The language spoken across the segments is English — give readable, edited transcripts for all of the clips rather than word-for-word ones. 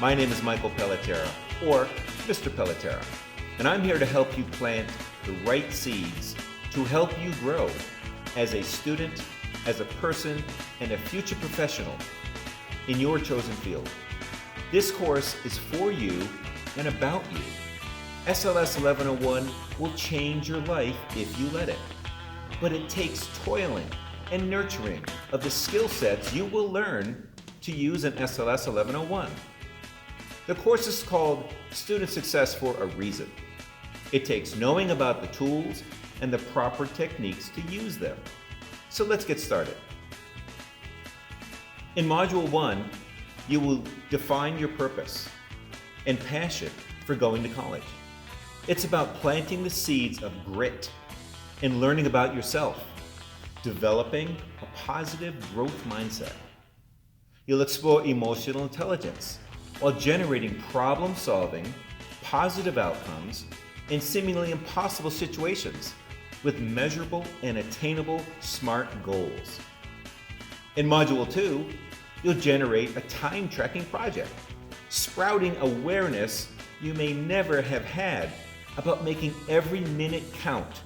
My name is Michael Pelitera, or Mr. Pelitera, and I'm here to help you plant the right seeds to help you grow as a student, as a person, and a future professional in your chosen field. This course is for you and about you. SLS1101 will change your life if you let it, but it takes toiling and nurturing of the skill sets you will learn to use in SLS1101. The course is called Student Success for a reason. It takes knowing about the tools and the proper techniques to use them. So let's get started. In Module 1, you will define your purpose and passion for going to college. It's about planting the seeds of grit and learning about yourself, developing a positive growth mindset. You'll explore emotional intelligence while generating problem-solving, positive outcomes in seemingly impossible situations with measurable and attainable SMART goals. In Module 2, you'll generate a time-tracking project, sprouting awareness you may never have had about making every minute count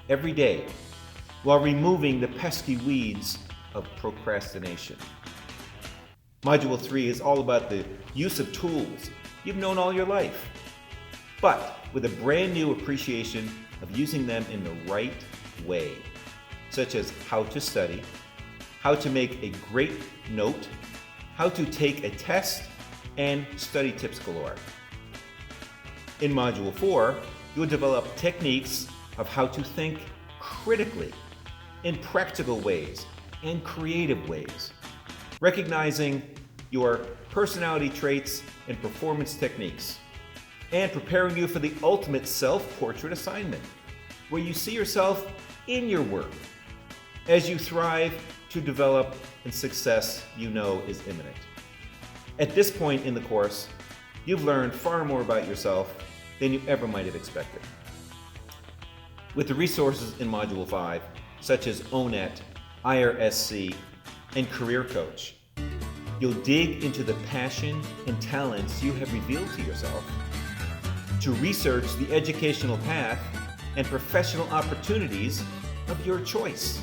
every day while removing the pesky weeds of procrastination. Module 3 is all about the use of tools you've known all your life, but with a brand new appreciation of using them in the right way, such as how to study, how to make a great note, how to take a test, and study tips galore. In Module 4, you'll develop techniques of how to think critically in practical ways and creative ways, recognizing your personality traits and performance techniques, and preparing you for the ultimate self-portrait assignment, where you see yourself in your work as you thrive to develop and success you know is imminent. At this point in the course, you've learned far more about yourself than you ever might have expected. With the resources in Module 5, such as ONET, IRSC, and Career Coach, you'll dig into the passion and talents you have revealed to yourself, to research the educational path and professional opportunities of your choice.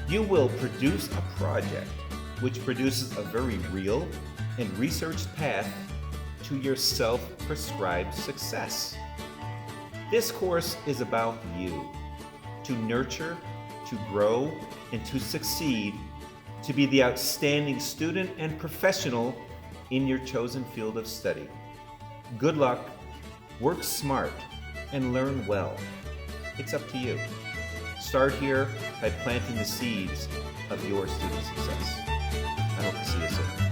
You will produce a project which produces a very real and researched path to your self-prescribed success. This course is about you, to nurture, to grow, and to succeed, to be the outstanding student and professional in your chosen field of study. Good luck, work smart, and learn well. It's up to you. Start here by planting the seeds of your student success. I hope to see you soon.